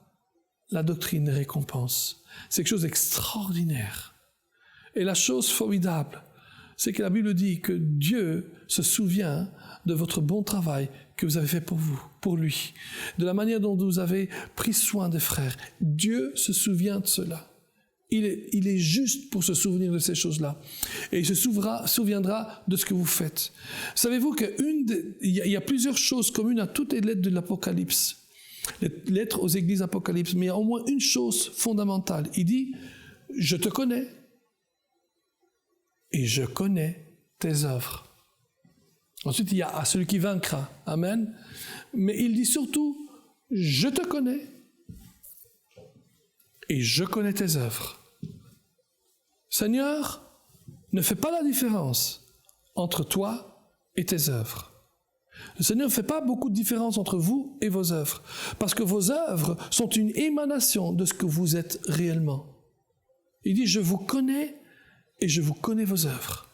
la doctrine des récompenses. C'est quelque chose d'extraordinaire. Et la chose formidable, c'est que la Bible dit que Dieu se souvient de votre bon travail que vous avez fait pour vous, pour lui, de la manière dont vous avez pris soin des frères. Dieu se souvient de cela. Il est juste pour se souvenir de ces choses-là. Et il se souviendra de ce que vous faites. Savez-vous qu'il y a plusieurs choses communes à toutes les lettres de l'Apocalypse, les lettres aux églises Apocalypse, mais il y a au moins une chose fondamentale. Il dit, je te connais et je connais tes œuvres. Ensuite, il y a celui qui vaincra. Amen. Mais il dit surtout, je te connais et je connais tes œuvres. Seigneur, ne fais pas la différence entre toi et tes œuvres. Le Seigneur ne fait pas beaucoup de différence entre vous et vos œuvres, parce que vos œuvres sont une émanation de ce que vous êtes réellement. Il dit, je vous connais et je vous connais vos œuvres.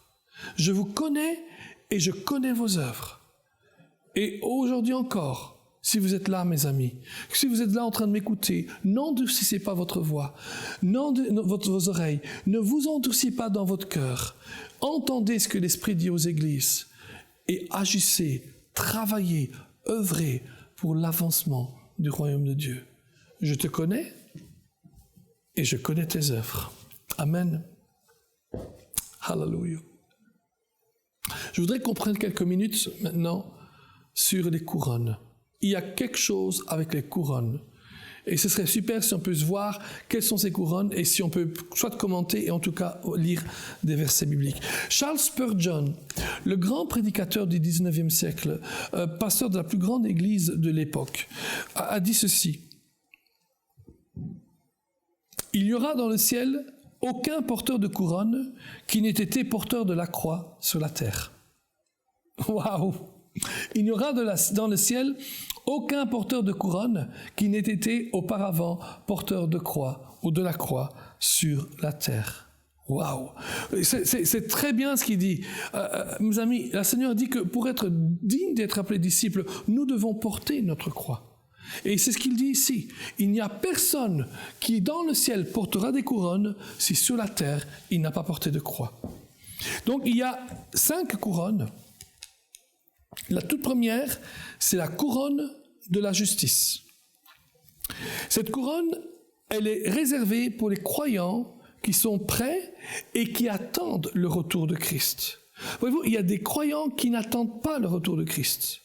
Je vous connais et je connais vos œuvres. Et aujourd'hui encore, si vous êtes là, mes amis, si vous êtes là en train de m'écouter, n'endurcissez pas votre voix, vos oreilles, ne vous endurcissez pas dans votre cœur. Entendez ce que l'Esprit dit aux églises et agissez, travaillez, œuvrez pour l'avancement du royaume de Dieu. Je te connais et je connais tes œuvres. Amen. Hallelujah. Je voudrais qu'on prenne quelques minutes maintenant sur les couronnes. Il y a quelque chose avec les couronnes. Et ce serait super si on peut se voir quelles sont ces couronnes et si on peut soit commenter et en tout cas lire des versets bibliques. Charles Spurgeon, le grand prédicateur du 19e siècle, pasteur de la plus grande église de l'époque, a dit ceci. Il n'y aura dans le ciel aucun porteur de couronne qui n'ait été porteur de la croix sur la terre. Waouh! Il n'y aura dans le ciel aucun porteur de couronne qui n'ait été auparavant porteur de croix ou de la croix sur la terre. Waouh! C'est très bien ce qu'il dit. Mes amis, le Seigneur dit que pour être digne d'être appelé disciple, nous devons porter notre croix. Et c'est ce qu'il dit ici. Il n'y a personne qui dans le ciel portera des couronnes si sur la terre il n'a pas porté de croix. Donc il y a 5 couronnes. La toute première, c'est la couronne de la justice. Cette couronne, elle est réservée pour les croyants qui sont prêts et qui attendent le retour de Christ. Voyez-vous, il y a des croyants qui n'attendent pas le retour de Christ.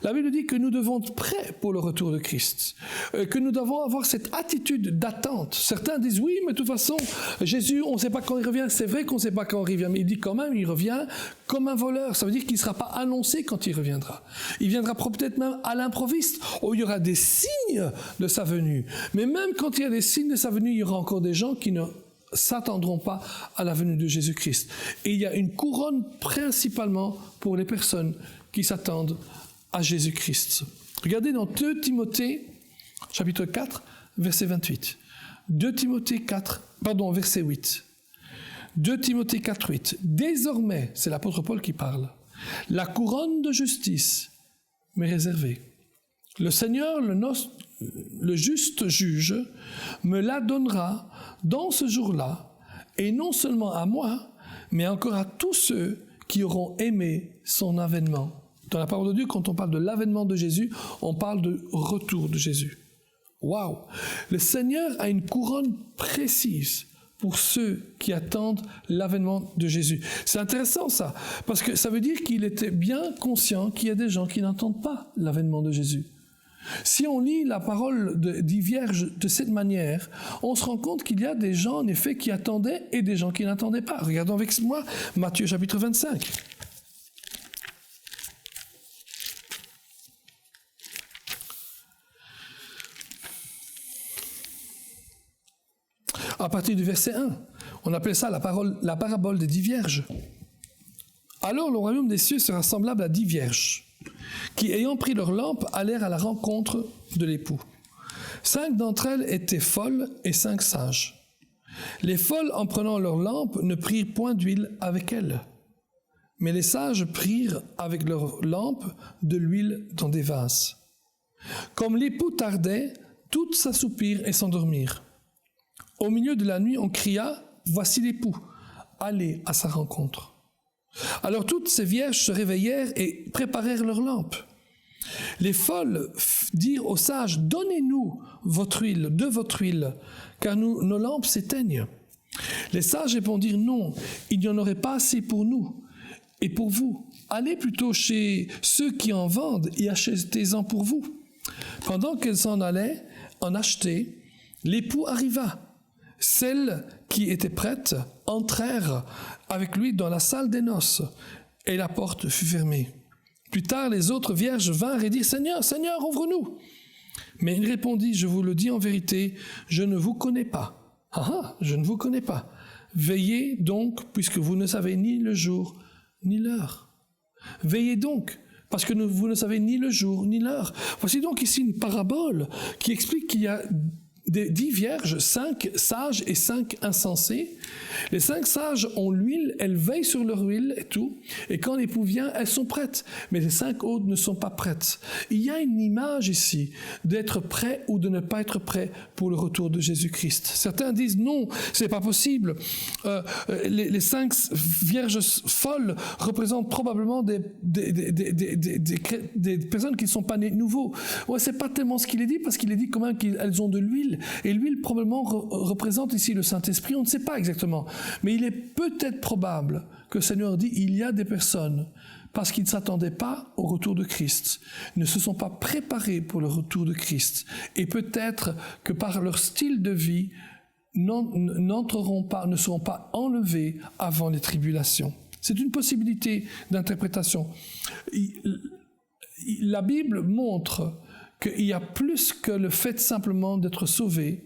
La Bible dit que nous devons être prêts pour le retour de Christ, que nous devons avoir cette attitude d'attente. Certains disent oui, mais de toute façon, Jésus, on ne sait pas quand il revient. C'est vrai qu'on ne sait pas quand il revient, mais il dit quand même, il revient comme un voleur. Ça veut dire qu'il ne sera pas annoncé quand il reviendra. Il viendra peut-être même à l'improviste. Oh, il y aura des signes de sa venue. Mais même quand il y a des signes de sa venue, il y aura encore des gens qui ne s'attendront pas à la venue de Jésus-Christ. Et il y a une couronne principalement pour les personnes qui s'attendent à Jésus-Christ. Regardez dans 2 Timothée, chapitre 4, verset 28. 2 Timothée 4, verset 8. 2 Timothée 4, 8. Désormais, c'est l'apôtre Paul qui parle, la couronne de justice m'est réservée. Le Seigneur, le juste juge, me la donnera dans ce jour-là, et non seulement à moi, mais encore à tous ceux qui auront aimé son avènement. Dans la parole de Dieu, quand on parle de l'avènement de Jésus, on parle de retour de Jésus. Waouh! Le Seigneur a une couronne précise pour ceux qui attendent l'avènement de Jésus. C'est intéressant ça, parce que ça veut dire qu'il était bien conscient qu'il y a des gens qui n'attendent pas l'avènement de Jésus. Si on lit la parole dit Vierge de cette manière, on se rend compte qu'il y a des gens en effet qui attendaient et des gens qui n'attendaient pas. Regardons avec moi Matthieu chapitre 25. À partir du verset 1, on appelle ça la parabole des 10 vierges. Alors le royaume des cieux sera semblable à 10 vierges, qui ayant pris leur lampe allèrent à la rencontre de l'époux. 5 d'entre elles étaient folles et 5 sages. Les folles, en prenant leur lampe, ne prirent point d'huile avec elles. Mais les sages prirent avec leur lampe de l'huile dans des vases. Comme l'époux tardait, toutes s'assoupirent et s'endormirent. Au milieu de la nuit, on cria « Voici l'époux, allez à sa rencontre ». Alors toutes ces vierges se réveillèrent et préparèrent leurs lampes. Les folles dirent aux sages « Donnez-nous de votre huile, car nos lampes s'éteignent. » Les sages répondirent « Non, il n'y en aurait pas assez pour nous et pour vous. Allez plutôt chez ceux qui en vendent et achetez-en pour vous. » Pendant qu'elles s'en allaient en acheter, l'époux arriva. Celles qui étaient prêtes entrèrent avec lui dans la salle des noces, et la porte fut fermée. Plus tard, les autres vierges vinrent et dirent « Seigneur, Seigneur, ouvre-nous » Mais il répondit « Je vous le dis en vérité, je ne vous connais pas. » Ah, je ne vous connais pas. Veillez donc, puisque vous ne savez ni le jour ni l'heure. Veillez donc, parce que vous ne savez ni le jour ni l'heure. Voici donc ici une parabole qui explique qu'il y a 10 vierges, 5 sages et 5 insensés. Les 5 sages ont l'huile, elles veillent sur leur huile et tout, et quand l'époux vient, elles sont prêtes, mais les 5 autres ne sont pas prêtes. Il y a une image ici d'être prêt ou de ne pas être prêt pour le retour de Jésus-Christ. Certains disent non, c'est pas possible. Les 5 vierges folles représentent probablement des personnes qui ne sont pas nées de nouveau. Ouais, c'est pas tellement ce qu'il est dit, parce qu'il est dit quand même qu'elles ont de l'huile. Et l'huile probablement représente ici le Saint-Esprit, on ne sait pas exactement. Mais il est peut-être probable que le Seigneur dit il y a des personnes, parce qu'ils ne s'attendaient pas au retour de Christ, ne se sont pas préparés pour le retour de Christ. Et peut-être que par leur style de vie, ne seront pas enlevés avant les tribulations. C'est une possibilité d'interprétation. La Bible montre qu'il y a plus que le fait simplement d'être sauvé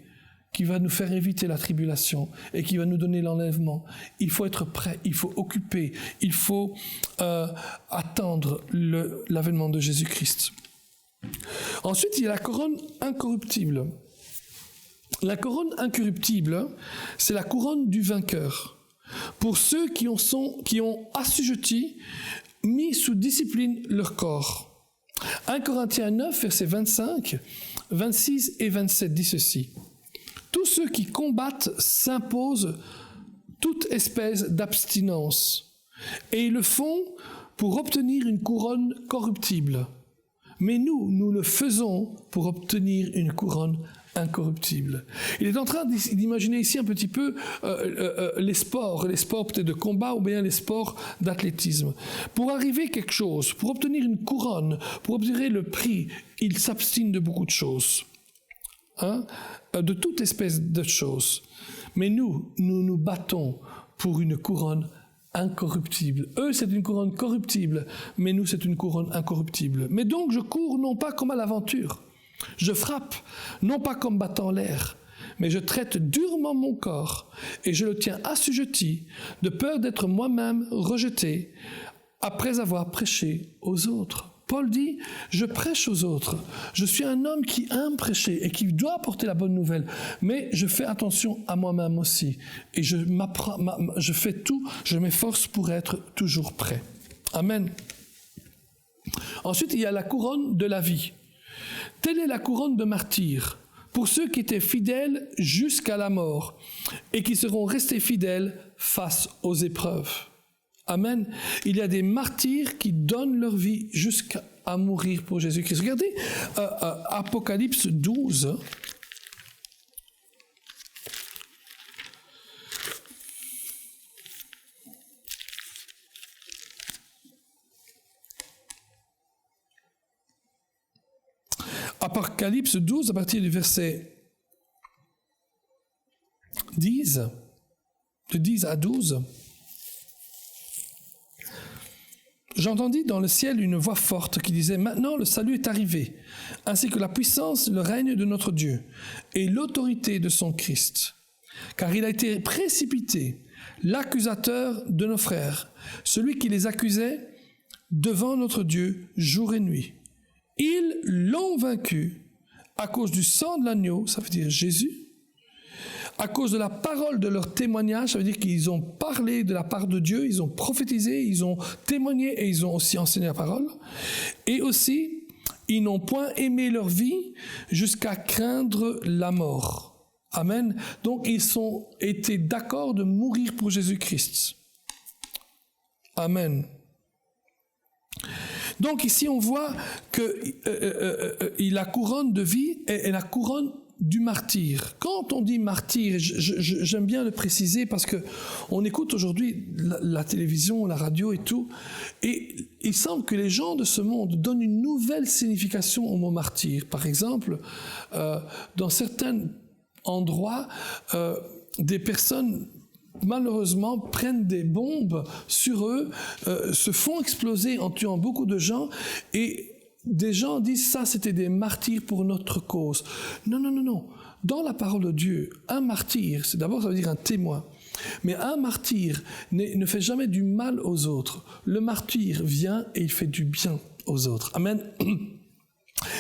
qui va nous faire éviter la tribulation et qui va nous donner l'enlèvement. Il faut être prêt, il faut occuper, il faut attendre l'avènement de Jésus-Christ. Ensuite, il y a la couronne incorruptible. La couronne incorruptible, c'est la couronne du vainqueur. Pour ceux qui ont assujetti, mis sous discipline leur corps. 1 Corinthiens 9, versets 25, 26 et 27 dit ceci. « Tous ceux qui combattent s'imposent toute espèce d'abstinence, et ils le font pour obtenir une couronne corruptible. Mais nous le faisons pour obtenir une couronne incorruptible. » Il est en train d'imaginer ici un petit peu les sports peut-être de combat ou bien les sports d'athlétisme. Pour arriver à quelque chose, pour obtenir une couronne, pour obtenir le prix, il s'abstine de beaucoup de choses. De toute espèce de choses. Mais nous nous battons pour une couronne incorruptible. Eux, c'est une couronne corruptible, mais nous, c'est une couronne incorruptible. Mais donc, je cours non pas comme à l'aventure. Je frappe, non pas comme battant l'air, mais je traite durement mon corps et je le tiens assujetti, de peur d'être moi-même rejeté après avoir prêché aux autres. Paul dit, je prêche aux autres. Je suis un homme qui aime prêcher et qui doit porter la bonne nouvelle. Mais je fais attention à moi-même aussi. Et je fais tout, je m'efforce pour être toujours prêt. Amen. Ensuite, il y a la couronne de la vie. Telle est la couronne de martyr pour ceux qui étaient fidèles jusqu'à la mort et qui seront restés fidèles face aux épreuves. Amen. Il y a des martyrs qui donnent leur vie jusqu'à mourir pour Jésus-Christ. Regardez Apocalypse 12. Apocalypse 12, à partir du verset 10, de 10 à 12. J'entendis dans le ciel une voix forte qui disait « Maintenant le salut est arrivé, ainsi que la puissance, le règne de notre Dieu et l'autorité de son Christ. Car il a été précipité, l'accusateur de nos frères, celui qui les accusait devant notre Dieu jour et nuit. Ils l'ont vaincu à cause du sang de l'agneau, ça veut dire Jésus, à cause de la parole de leur témoignage, ça veut dire qu'ils ont parlé de la part de Dieu, ils ont prophétisé, ils ont témoigné et ils ont aussi enseigné la parole. Et aussi, ils n'ont point aimé leur vie jusqu'à craindre la mort. Amen. Donc, ils ont été d'accord de mourir pour Jésus-Christ. Amen. Donc, ici, on voit que la couronne de vie est la couronne du martyr. Quand on dit martyr, j'aime bien le préciser parce que on écoute aujourd'hui la télévision, la radio et tout, et il semble que les gens de ce monde donnent une nouvelle signification au mot martyr. Par exemple, dans certains endroits, des personnes malheureusement prennent des bombes sur eux, se font exploser en tuant beaucoup de gens, et des gens disent ça, c'était des martyrs pour notre cause. Non, non, non, non. Dans la parole de Dieu, un martyr, c'est d'abord ça veut dire un témoin. Mais un martyr ne fait jamais du mal aux autres. Le martyr vient et il fait du bien aux autres. Amen.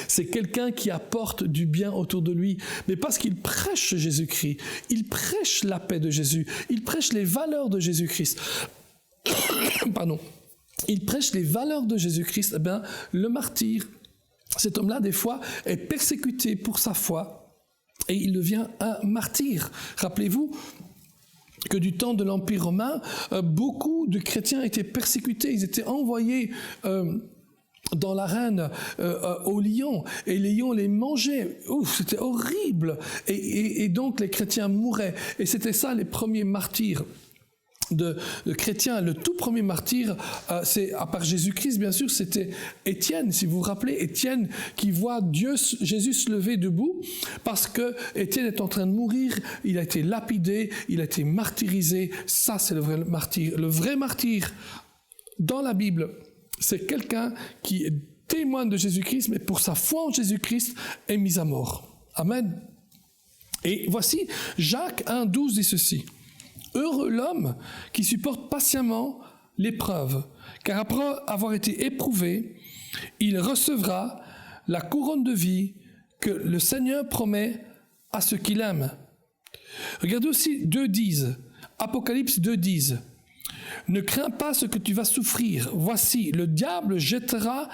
C'est quelqu'un qui apporte du bien autour de lui, mais parce qu'il prêche Jésus-Christ, il prêche la paix de Jésus, il prêche les valeurs de Jésus-Christ. Pardon. Il prêche les valeurs de Jésus-Christ. Eh bien, le martyr, cet homme-là, des fois, est persécuté pour sa foi et il devient un martyr. Rappelez-vous que du temps de l'Empire romain, beaucoup de chrétiens étaient persécutés, ils étaient envoyés dans l'arène aux lions, et les lions les mangeaient. Ouf, c'était horrible. Et donc les chrétiens mouraient. Et c'était ça les premiers martyrs de chrétiens. Le tout premier martyr, c'est à part Jésus-Christ, bien sûr, c'était Étienne. Si vous vous rappelez, Étienne qui voit Jésus se lever debout, parce que Étienne est en train de mourir, il a été lapidé, il a été martyrisé. Ça, c'est le vrai martyr. Le vrai martyr dans la Bible, c'est quelqu'un qui témoigne de Jésus-Christ, mais pour sa foi en Jésus-Christ est mis à mort. Amen. Et voici, Jacques 1,12 dit ceci. Heureux l'homme qui supporte patiemment l'épreuve, car après avoir été éprouvé, il recevra la couronne de vie que le Seigneur promet à ceux qu'il aime. Regardez aussi 2,10, Apocalypse 2,10. Ne crains pas ce que tu vas souffrir. Voici, le diable jettera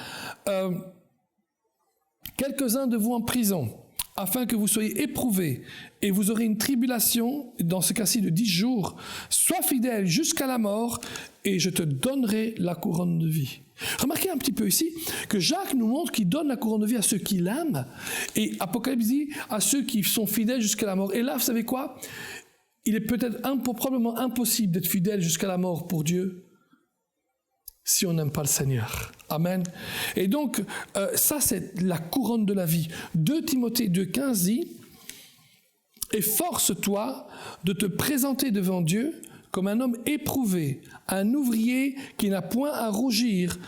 quelques-uns de vous en prison, afin que vous soyez éprouvés, et vous aurez une tribulation, dans ce cas-ci de 10 jours. Sois fidèle jusqu'à la mort, et je te donnerai la couronne de vie. Remarquez un petit peu ici que Jacques nous montre qu'il donne la couronne de vie à ceux qu'il aime, et Apocalypse dit à ceux qui sont fidèles jusqu'à la mort. Et là, vous savez quoi ? Il est peut-être probablement impossible d'être fidèle jusqu'à la mort pour Dieu si on n'aime pas le Seigneur. Amen. Et donc, ça, c'est la couronne de la vie. 2 Timothée 2,15 dit « Efforce-toi de te présenter devant Dieu comme un homme éprouvé, un ouvrier qui n'a point à rougir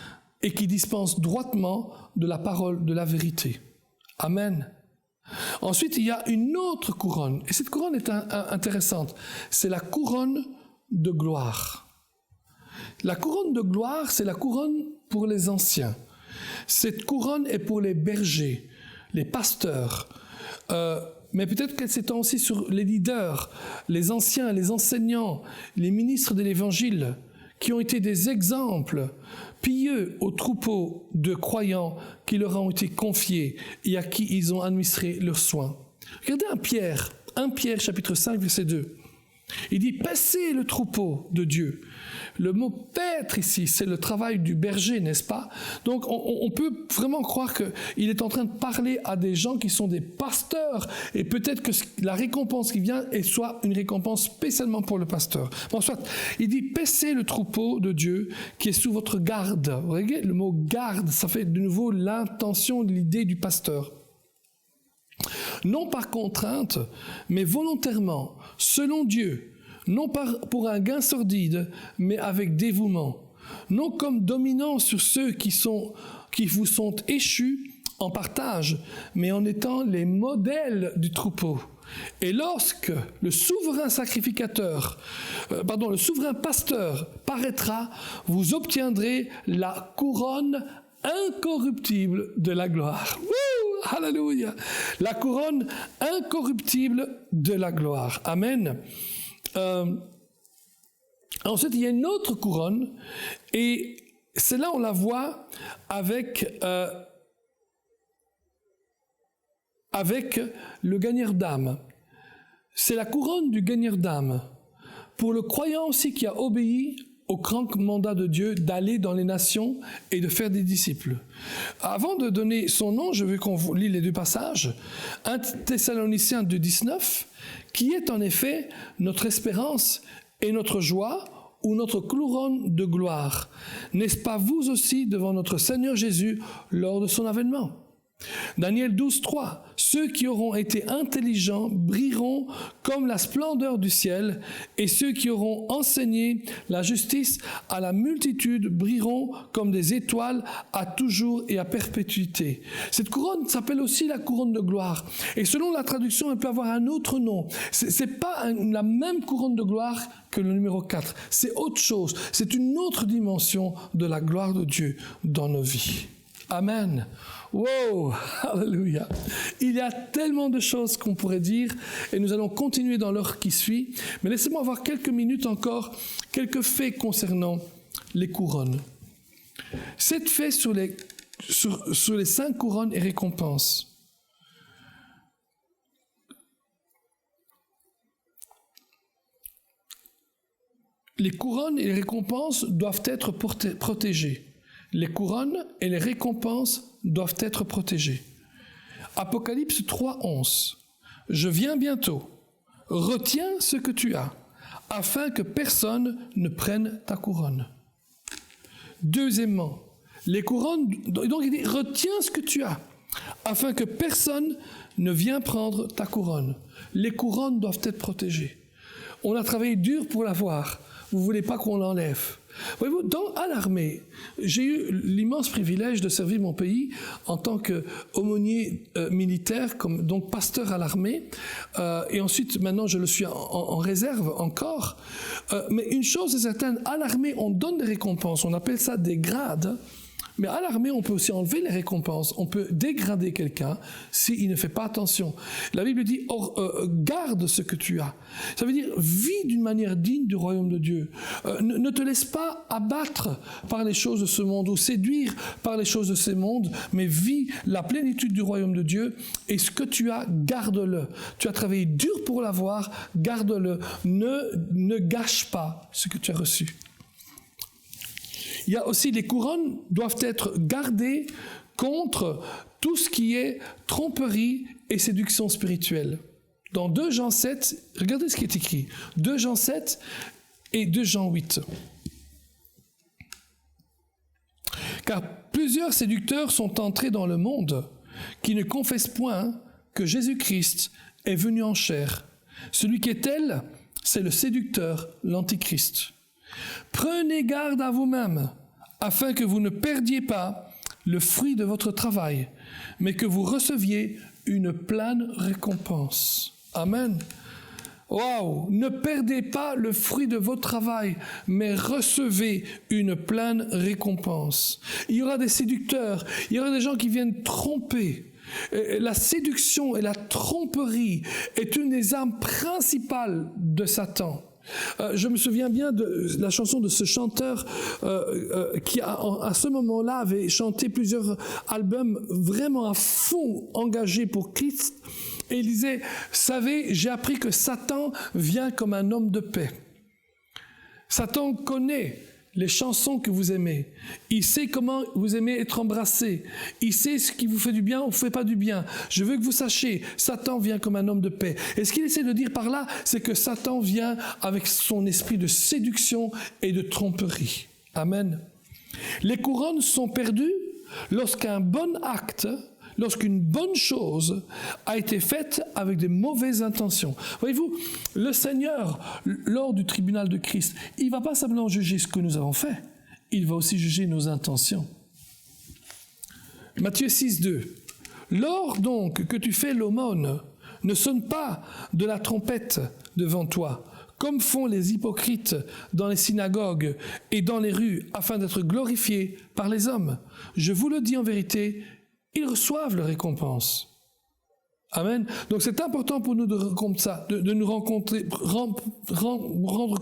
et qui dispense droitement de la parole de la vérité. » Amen. Ensuite, il y a une autre couronne, et cette couronne est intéressante, c'est la couronne de gloire. La couronne de gloire, c'est la couronne pour les anciens. Cette couronne est pour les bergers, les pasteurs, mais peut-être qu'elle s'étend aussi sur les leaders, les anciens, les enseignants, les ministres de l'Évangile, qui ont été des exemples pieux aux troupeaux de croyants qui leur ont été confiés et à qui ils ont administré leurs soins. Regardez 1 Pierre chapitre 5 verset 2. Il dit « Paissez le troupeau de Dieu ». Le mot « paître » ici, c'est le travail du berger, n'est-ce pas? Donc on peut vraiment croire qu'il est en train de parler à des gens qui sont des pasteurs, et peut-être que la récompense qui vient est soit une récompense spécialement pour le pasteur. Bon, soit, il dit « Paissez le troupeau de Dieu qui est sous votre garde ». Vous voyez, le mot « garde », ça fait de nouveau l'intention, l'idée du pasteur. Non par contrainte, mais volontairement, selon Dieu, non pour un gain sordide, mais avec dévouement, non comme dominant sur ceux qui vous sont échus en partage, mais en étant les modèles du troupeau. Et lorsque le souverain le souverain pasteur paraîtra, vous obtiendrez la couronne incorruptible de la gloire. Wouh! Alléluia! La couronne incorruptible de la gloire. Amen. Ensuite, il y a une autre couronne, et celle-là, on la voit avec le gagneur d'âme. C'est la couronne du gagneur d'âme. Pour le croyant aussi qui a obéi au grand mandat de Dieu d'aller dans les nations et de faire des disciples. Avant de donner son nom, je veux qu'on lit les deux passages. 1 Thessaloniciens 2,19, qui est en effet notre espérance et notre joie ou notre couronne de gloire. N'est-ce pas vous aussi devant notre Seigneur Jésus lors de son avènement? Daniel 12,3, ceux qui auront été intelligents brilleront comme la splendeur du ciel, et ceux qui auront enseigné la justice à la multitude brilleront comme des étoiles à toujours et à perpétuité. Cette couronne s'appelle aussi la couronne de gloire, et selon la traduction, elle peut avoir un autre nom. C'est pas la même couronne de gloire que le numéro 4, c'est autre chose, c'est une autre dimension de la gloire de Dieu dans nos vies. Amen. Wow, alléluia. Il y a tellement de choses qu'on pourrait dire et nous allons continuer dans l'heure qui suit. Mais laissez-moi avoir quelques minutes encore, quelques faits concernant les couronnes. 7 faits sur les 5 couronnes et récompenses. Les couronnes et les récompenses doivent être protégées. Les couronnes et les récompenses doivent être protégées. Apocalypse 3,11. Je viens bientôt. Retiens ce que tu as, afin que personne ne prenne ta couronne. Deuxièmement, les couronnes, donc il dit, retiens ce que tu as, afin que personne ne vienne prendre ta couronne. Les couronnes doivent être protégées. On a travaillé dur pour l'avoir. Vous ne voulez pas qu'on l'enlève. Voyez-vous, à l'armée, j'ai eu l'immense privilège de servir mon pays en tant qu'aumônier militaire, donc pasteur à l'armée, et ensuite, maintenant, je le suis en réserve encore. Mais une chose est certaine, à l'armée, on donne des récompenses, on appelle ça des grades. Mais à l'armée, on peut aussi enlever les récompenses. On peut dégrader quelqu'un s'il ne fait pas attention. La Bible dit garde ce que tu as. Ça veut dire vis d'une manière digne du royaume de Dieu. Ne te laisse pas abattre par les choses de ce monde ou séduire par les choses de ce monde, mais vis la plénitude du royaume de Dieu et ce que tu as, garde-le. Tu as travaillé dur pour l'avoir, garde-le. Ne gâche pas ce que tu as reçu. Il y a aussi les couronnes doivent être gardées contre tout ce qui est tromperie et séduction spirituelle. Dans 2 Jean 7, regardez ce qui est écrit. 2 Jean 7 et 2 Jean 8. Car plusieurs séducteurs sont entrés dans le monde qui ne confessent point que Jésus-Christ est venu en chair. Celui qui est tel, c'est le séducteur, l'Antichrist. Prenez garde à vous-même, afin que vous ne perdiez pas le fruit de votre travail, mais que vous receviez une pleine récompense. Amen. Waouh! Ne perdez pas le fruit de votre travail, mais recevez une pleine récompense. Il y aura des séducteurs, il y aura des gens qui viennent tromper. La séduction et la tromperie est une des armes principales de Satan. Je me souviens bien de la chanson de ce chanteur qui à ce moment-là avait chanté plusieurs albums vraiment à fond engagés pour Christ, Et il disait, savez, j'ai appris que Satan vient comme un homme de paix. Satan connaît les chansons que vous aimez. Il sait comment vous aimez être embrassé. Il sait ce qui vous fait du bien ou ne fait pas du bien. Je veux que vous sachiez, Satan vient comme un homme de paix. Et ce qu'il essaie de dire par là, c'est que Satan vient avec son esprit de séduction et de tromperie. Amen. Les couronnes sont perdues lorsqu'un bon acte, lorsqu'une bonne chose a été faite avec de mauvaises intentions. Voyez-vous, le Seigneur, lors du tribunal de Christ, il ne va pas simplement juger ce que nous avons fait, il va aussi juger nos intentions. Matthieu 6, 2. Lors donc que tu fais l'aumône, ne sonne pas de la trompette devant toi, comme font les hypocrites dans les synagogues et dans les rues, afin d'être glorifiés par les hommes. Je vous le dis en vérité, ils reçoivent leur récompense. Amen. Donc c'est important pour nous de nous rendre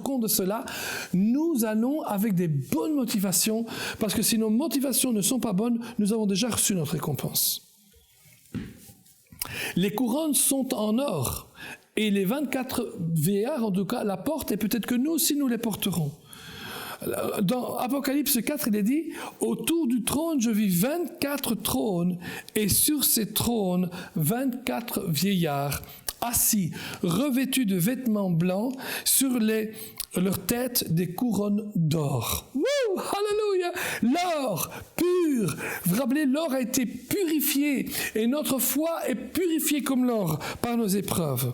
compte de cela. Nous allons avec des bonnes motivations, parce que si nos motivations ne sont pas bonnes, nous avons déjà reçu notre récompense. Les couronnes sont en or, et les 24 vieillards, en tout cas, la portent, et peut-être que nous aussi nous les porterons. Dans Apocalypse 4, il est dit « Autour du trône, je vis 24 trônes, et sur ces trônes, 24 vieillards, assis, revêtus de vêtements blancs, sur leurs têtes des couronnes d'or. » Wouh! Alléluia! L'or pur. Vous vous rappelez, l'or a été purifié, et notre foi est purifiée comme l'or par nos épreuves.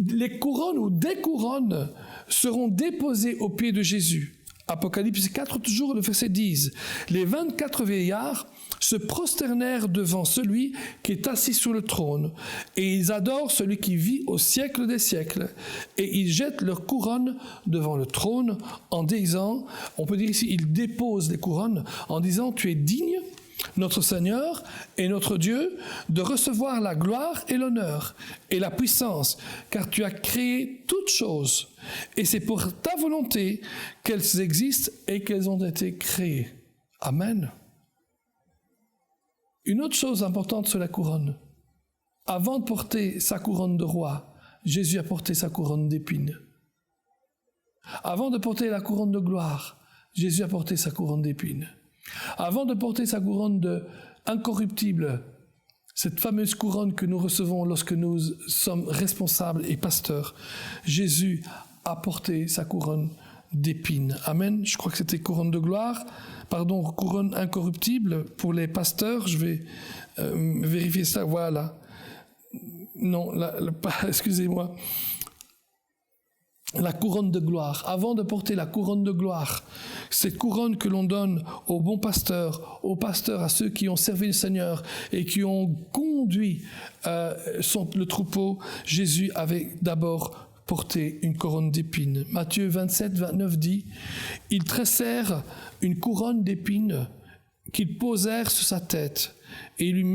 Les couronnes ou des couronnes seront déposées aux pieds de Jésus. Apocalypse 4, toujours le verset 10. Les 24 vieillards se prosternèrent devant celui qui est assis sur le trône, et ils adorent celui qui vit au siècle des siècles, et ils jettent leurs couronnes devant le trône en disant, on peut dire ici, ils déposent les couronnes en disant, tu es digne, notre Seigneur et notre Dieu, de recevoir la gloire et l'honneur et la puissance, car tu as créé toutes choses, et c'est pour ta volonté qu'elles existent et qu'elles ont été créées. Amen. Une autre chose importante sur la couronne. Avant de porter sa couronne de roi, Jésus a porté sa couronne d'épines. Avant de porter la couronne de gloire, Jésus a porté sa couronne d'épines. Avant de porter sa couronne de incorruptible, cette fameuse couronne que nous recevons lorsque nous sommes responsables et pasteurs, Jésus a porté sa couronne d'épines. Amen. Je crois que c'était couronne de gloire, couronne incorruptible pour les pasteurs. Je vais vérifier ça. Voilà. Non, excusez-moi. La couronne de gloire. Avant de porter la couronne de gloire, cette couronne que l'on donne aux bons pasteurs, à ceux qui ont servi le Seigneur et qui ont conduit le troupeau, Jésus avait d'abord porté une couronne d'épines. Matthieu 27, 29 dit « Ils tressèrent une couronne d'épines qu'ils posèrent sur sa tête et ils lui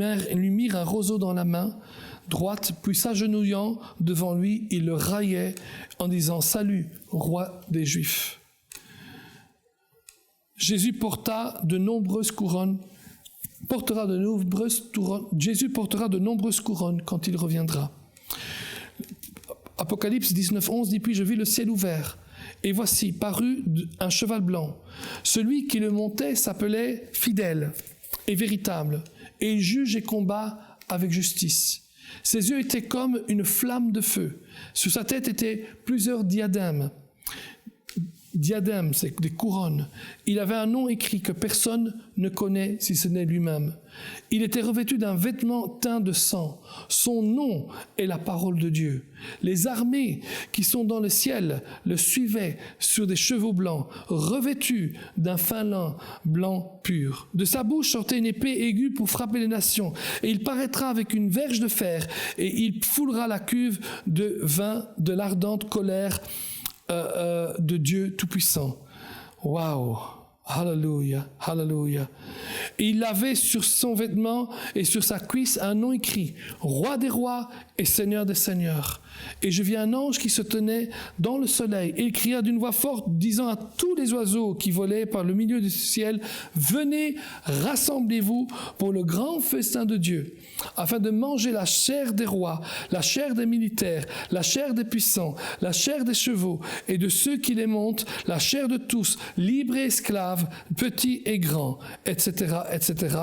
mirent un roseau dans la main droite, puis s'agenouillant devant lui, il le raillait en disant « Salut, roi des Juifs ». Jésus portera de nombreuses couronnes quand il reviendra. Apocalypse 19, 11 dit « Puis je vis le ciel ouvert, et voici, parut un cheval blanc. Celui qui le montait s'appelait Fidèle et Véritable, et il juge et combat avec justice. Ses yeux étaient comme une flamme de feu. Sur sa tête étaient plusieurs diadèmes. Diadèmes, c'est des couronnes. Il avait un nom écrit que personne ne connaît si ce n'est lui-même. Il était revêtu d'un vêtement teint de sang. Son nom est la parole de Dieu. Les armées qui sont dans le ciel le suivaient sur des chevaux blancs, revêtus d'un fin lin blanc pur. De sa bouche sortait une épée aiguë pour frapper les nations. Et il paraîtra avec une verge de fer, et il foulera la cuve de vin de l'ardente colère de Dieu Tout-Puissant. Waouh! Alléluia, alléluia. Et il avait sur son vêtement et sur sa cuisse un nom écrit, Roi des rois et Seigneur des seigneurs. Et je vis un ange qui se tenait dans le soleil, et il cria d'une voix forte, disant à tous les oiseaux qui volaient par le milieu du ciel, venez, rassemblez-vous pour le grand festin de Dieu, afin de manger la chair des rois, la chair des militaires, la chair des puissants, la chair des chevaux et de ceux qui les montent, la chair de tous, libres et esclaves, petits et grands, etc., etc.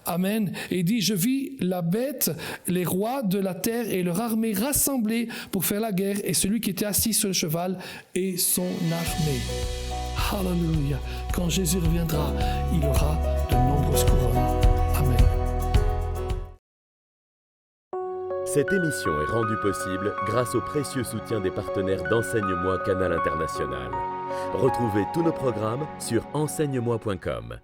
Amen. Et il dit, je vis la bête, les rois de la terre et leur armée rassemblés pour faire la guerre, et celui qui était assis sur le cheval et son armée. Alléluia. Quand Jésus reviendra, il aura de nombreuses couronnes. Amen. Cette émission est rendue possible grâce au précieux soutien des partenaires d'Enseigne-moi Canal International. Retrouvez tous nos programmes sur enseigne-moi.com.